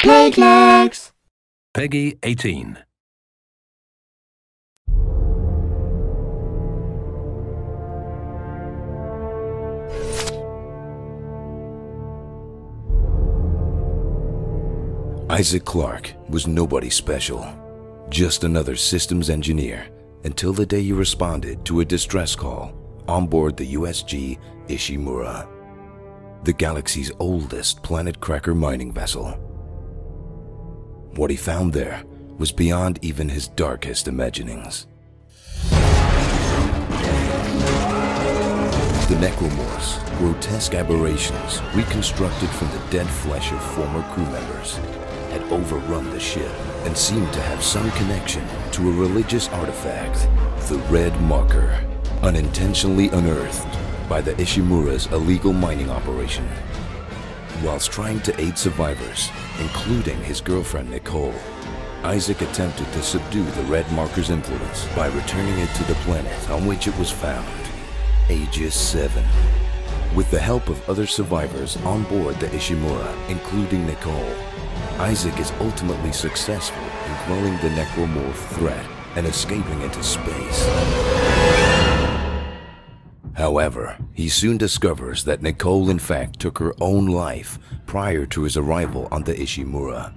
PlayKlecks. Peggy 18. Isaac Clarke was nobody special, just another systems engineer until the day he responded to a distress call on board the USG Ishimura, the galaxy's oldest planet-cracker mining vessel. What he found there was beyond even his darkest imaginings. The necromorphs, grotesque aberrations reconstructed from the dead flesh of former crew members, had overrun the ship and seemed to have some connection to a religious artifact, the Red Marker, unintentionally unearthed by the Ishimura's illegal mining operation. Whilst trying to aid survivors, including his girlfriend Nicole, Isaac attempted to subdue the Red Marker's influence by returning it to the planet on which it was found, Aegis 7. With the help of other survivors on board the Ishimura, including Nicole, Isaac is ultimately successful in quelling the necromorph threat and escaping into space. However, he soon discovers that Nicole in fact took her own life prior to his arrival on the Ishimura.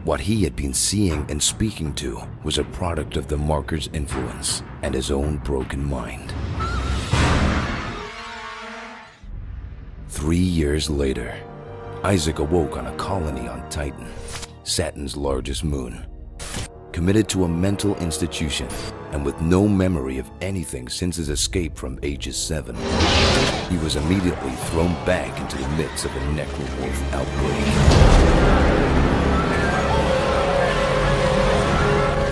What he had been seeing and speaking to was a product of the Marker's influence and his own broken mind. 3 years later, Isaac awoke on a colony on Titan, Saturn's largest moon. Committed to a mental institution and with no memory of anything since his escape from Aegis 7, he was immediately thrown back into the midst of a necromorph outbreak.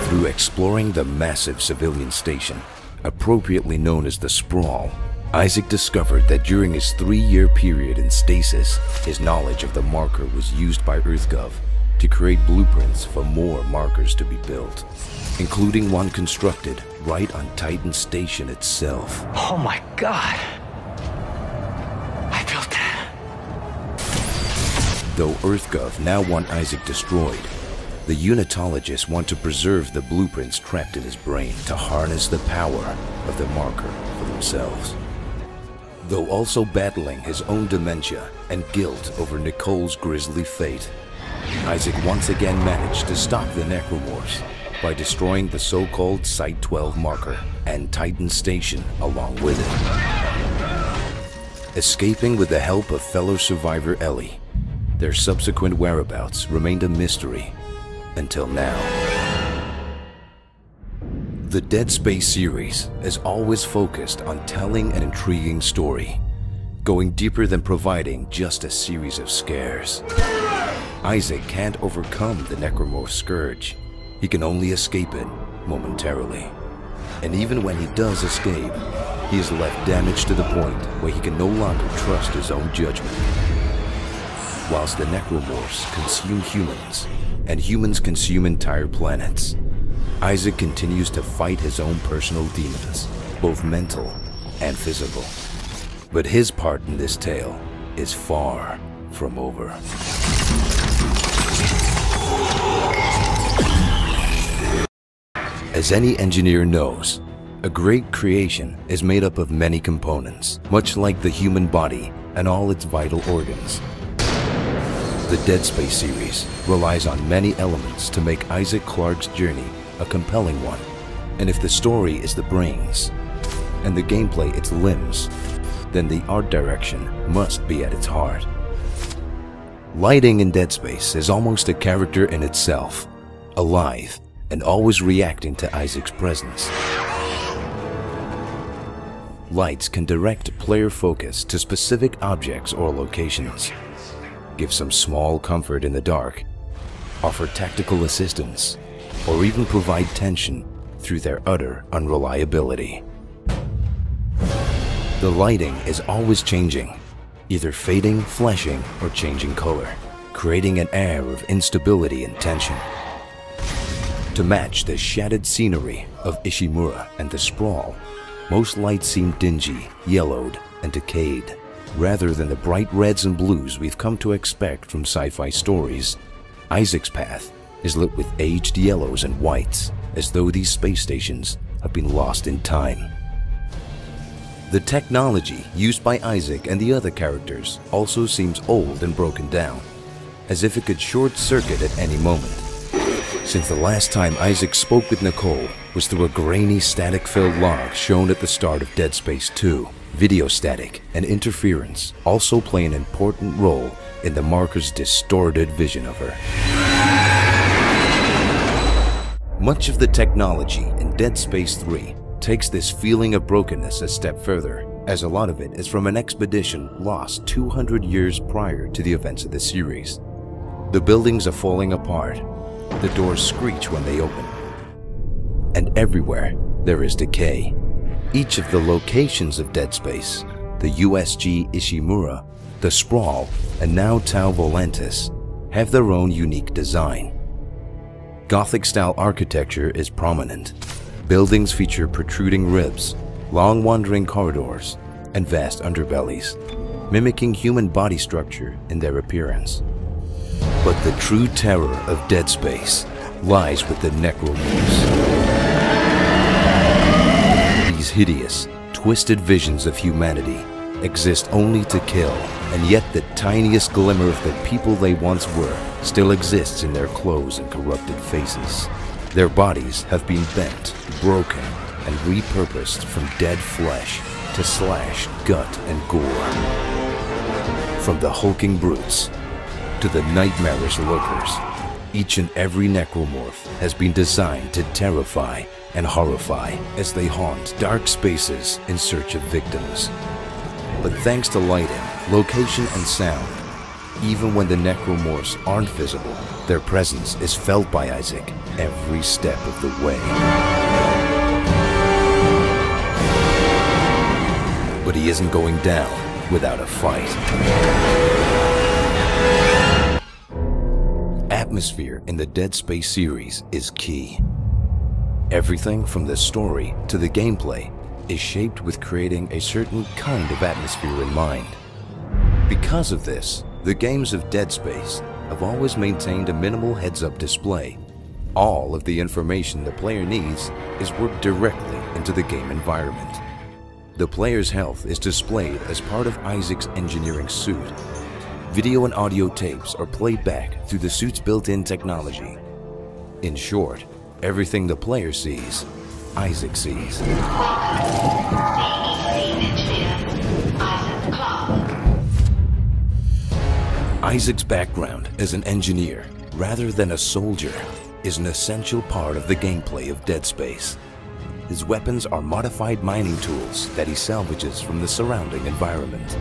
Through exploring the massive civilian station, appropriately known as the Sprawl, Isaac discovered that during his 3-year period in stasis, his knowledge of the Marker was used by EarthGov to create blueprints for more markers to be built, including one constructed right on Titan Station itself. Oh my God. I built that. Though EarthGov now want Isaac destroyed, the Unitologists want to preserve the blueprints trapped in his brain to harness the power of the Marker for themselves. Though also battling his own dementia and guilt over Nicole's grisly fate, Isaac once again managed to stop the necromorphs by destroying the so-called Site-12 Marker and Titan Station along with it. Escaping with the help of fellow survivor Ellie, their subsequent whereabouts remained a mystery until now. The Dead Space series is always focused on telling an intriguing story, going deeper than providing just a series of scares. Isaac can't overcome the necromorph scourge. He can only escape it momentarily. And even when he does escape, he is left damaged to the point where he can no longer trust his own judgment. Whilst the necromorphs consume humans, and humans consume entire planets, Isaac continues to fight his own personal demons, both mental and physical. But his part in this tale is far from over. As any engineer knows, a great creation is made up of many components, much like the human body and all its vital organs. The Dead Space series relies on many elements to make Isaac Clarke's journey a compelling one. And if the story is the brains, and the gameplay its limbs, then the art direction must be at its heart. Lighting in Dead Space is almost a character in itself, alive and always reacting to Isaac's presence. Lights can direct player focus to specific objects or locations, give some small comfort in the dark, offer tactical assistance, or even provide tension through their utter unreliability. The lighting is always changing, either fading, flashing, or changing color, creating an air of instability and tension. To match the shattered scenery of Ishimura and the Sprawl, most lights seem dingy, yellowed, and decayed, rather than the bright reds and blues we've come to expect from sci-fi stories. Isaac's path is lit with aged yellows and whites, as though these space stations have been lost in time. The technology used by Isaac and the other characters also seems old and broken down, as if it could short-circuit at any moment. Since the last time Isaac spoke with Nicole was through a grainy static-filled log shown at the start of Dead Space 2, video static and interference also play an important role in the marker's distorted vision of her. Much of the technology in Dead Space 3 takes this feeling of brokenness a step further, as a lot of it is from an expedition lost 200 years prior to the events of the series. The buildings are falling apart, the doors screech when they open, and everywhere there is decay. Each of the locations of Dead Space, the USG Ishimura, the Sprawl, and now Tau Volantis, have their own unique design. Gothic-style architecture is prominent. Buildings feature protruding ribs, long wandering corridors, and vast underbellies, mimicking human body structure in their appearance. But the true terror of Dead Space lies with the Necromorphs. These hideous, twisted visions of humanity exist only to kill, and yet the tiniest glimmer of the people they once were still exists in their clothes and corrupted faces. Their bodies have been bent, broken, and repurposed from dead flesh to slash, gut, and gore. From the hulking brutes to the nightmarish lurkers, each and every necromorph has been designed to terrify and horrify as they haunt dark spaces in search of victims. But thanks to lighting, location, and sound, even when the necromorphs aren't visible, their presence is felt by Isaac every step of the way. But he isn't going down without a fight. Atmosphere in the Dead Space series is key. Everything from the story to the gameplay is shaped with creating a certain kind of atmosphere in mind. Because of this, the games of Dead Space have always maintained a minimal heads-up display. All of the information the player needs is worked directly into the game environment. The player's health is displayed as part of Isaac's engineering suit. Video and audio tapes are played back through the suit's built-in technology. In short, everything the player sees, Isaac sees. Isaac's background as an engineer, rather than a soldier, is an essential part of the gameplay of Dead Space. His weapons are modified mining tools that he salvages from the surrounding environment.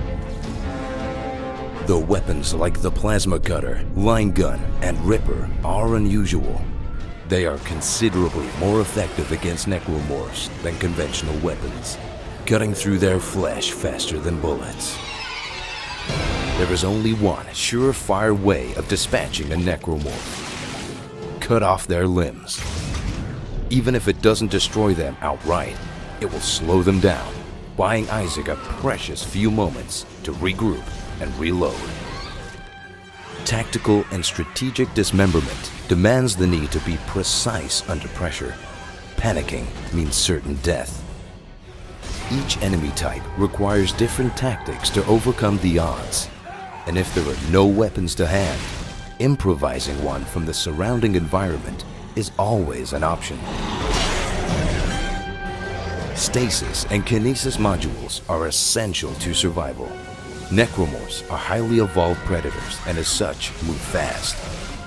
Though weapons like the plasma cutter, line gun, and ripper are unusual, they are considerably more effective against necromorphs than conventional weapons, cutting through their flesh faster than bullets. There is only one surefire way of dispatching a necromorph: cut off their limbs. Even if it doesn't destroy them outright, it will slow them down, buying Isaac a precious few moments to regroup and reload. Tactical and strategic dismemberment demands the need to be precise under pressure. Panicking means certain death. Each enemy type requires different tactics to overcome the odds, and if there are no weapons to hand, improvising one from the surrounding environment is always an option. Stasis and kinesis modules are essential to survival. Necromorphs are highly evolved predators and as such move fast.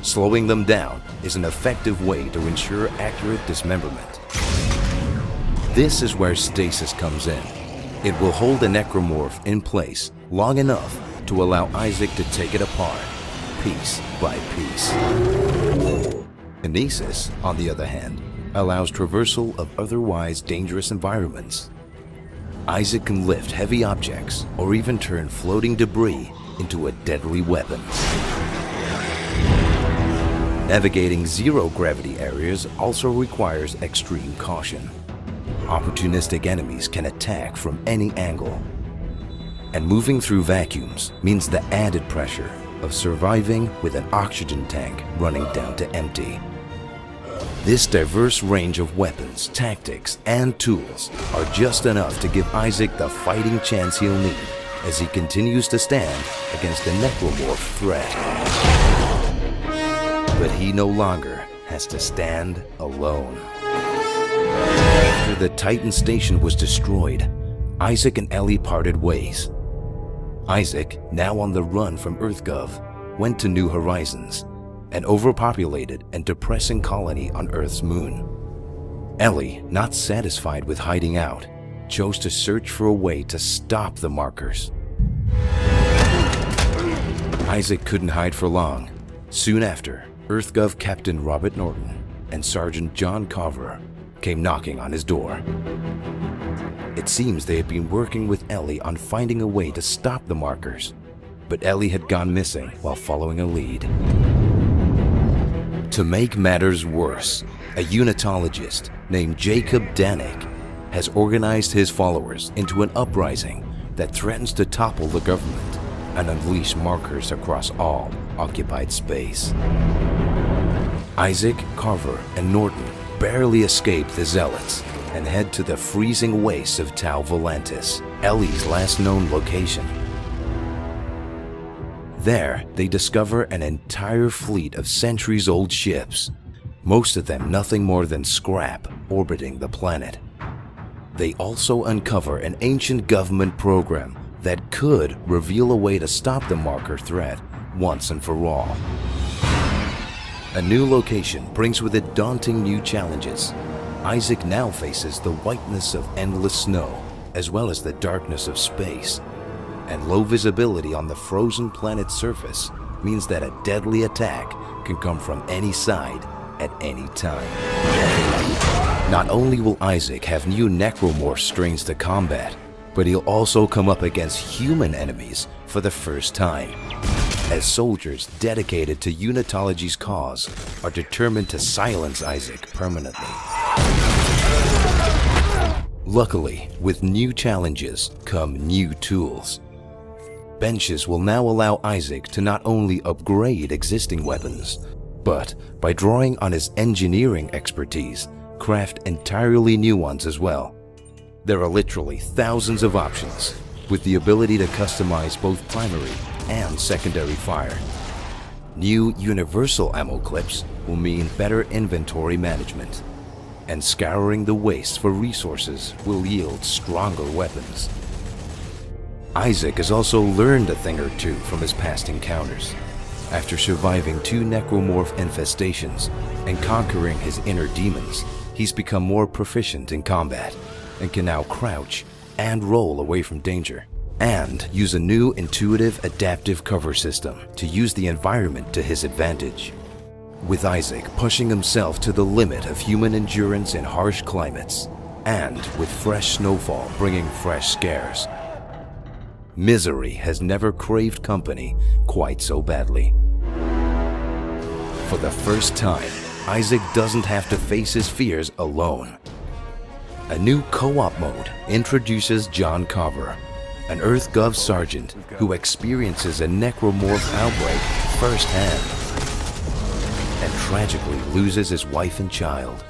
Slowing them down is an effective way to ensure accurate dismemberment. This is where stasis comes in. It will hold a necromorph in place long enough to allow Isaac to take it apart, piece by piece. Kinesis, on the other hand, allows traversal of otherwise dangerous environments. Isaac can lift heavy objects or even turn floating debris into a deadly weapon. Navigating zero-gravity areas also requires extreme caution. Opportunistic enemies can attack from any angle. And moving through vacuums means the added pressure of surviving with an oxygen tank running down to empty. This diverse range of weapons, tactics, and tools are just enough to give Isaac the fighting chance he'll need as he continues to stand against the necromorph threat. But he no longer has to stand alone. After the Titan station was destroyed, Isaac and Ellie parted ways. Isaac, now on the run from EarthGov, went to New Horizons, an overpopulated and depressing colony on Earth's moon. Ellie, not satisfied with hiding out, chose to search for a way to stop the markers. Isaac couldn't hide for long. Soon after, EarthGov Captain Robert Norton and Sergeant John Carver came knocking on his door. It seems they had been working with Ellie on finding a way to stop the markers, but Ellie had gone missing while following a lead. To make matters worse, a unitologist named Jacob Danik has organized his followers into an uprising that threatens to topple the government and unleash markers across all occupied space. Isaac, Carver, and Norton barely escape the Zealots and head to the freezing wastes of Tau Volantis, Ellie's last known location. There, they discover an entire fleet of centuries-old ships, most of them nothing more than scrap orbiting the planet. They also uncover an ancient government program that could reveal a way to stop the marker threat once and for all. A new location brings with it daunting new challenges. Isaac now faces the whiteness of endless snow, as well as the darkness of space. And low visibility on the frozen planet's surface means that a deadly attack can come from any side at any time. Not only will Isaac have new necromorph strains to combat, but he'll also come up against human enemies for the first time, as soldiers dedicated to Unitology's cause are determined to silence Isaac permanently. Luckily, with new challenges come new tools. Benches will now allow Isaac to not only upgrade existing weapons, but by drawing on his engineering expertise, craft entirely new ones as well. There are literally thousands of options, with the ability to customize both primary and secondary fire. New universal ammo clips will mean better inventory management, and scouring the wastes for resources will yield stronger weapons. Isaac has also learned a thing or two from his past encounters. After surviving 2 necromorph infestations and conquering his inner demons, he's become more proficient in combat and can now crouch and roll away from danger, and use a new intuitive adaptive cover system to use the environment to his advantage. With Isaac pushing himself to the limit of human endurance in harsh climates, and with fresh snowfall bringing fresh scares, misery has never craved company quite so badly. For the first time, Isaac doesn't have to face his fears alone. A new co-op mode introduces John Carver, an EarthGov sergeant who experiences a necromorph outbreak firsthand and tragically loses his wife and child.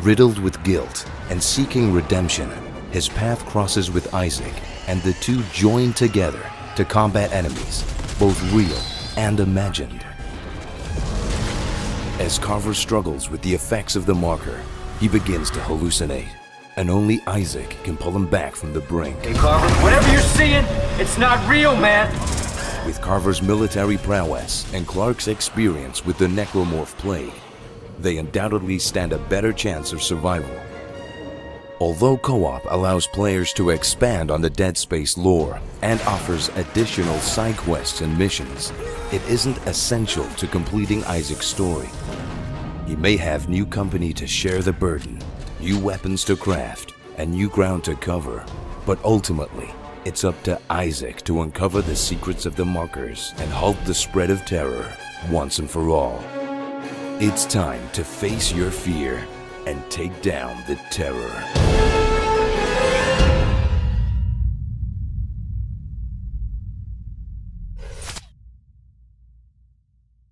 Riddled with guilt and seeking redemption, his path crosses with Isaac, and the two join together to combat enemies, both real and imagined. As Carver struggles with the effects of the marker, he begins to hallucinate, and only Isaac can pull him back from the brink. Hey Carver, whatever you're seeing, it's not real, man! With Carver's military prowess and Clark's experience with the necromorph plague, they undoubtedly stand a better chance of survival. Although co-op allows players to expand on the Dead Space lore and offers additional side quests and missions, it isn't essential to completing Isaac's story. He may have new company to share the burden, new weapons to craft, and new ground to cover, but ultimately, it's up to Isaac to uncover the secrets of the markers and halt the spread of terror once and for all. It's time to face your fear and take down the terror.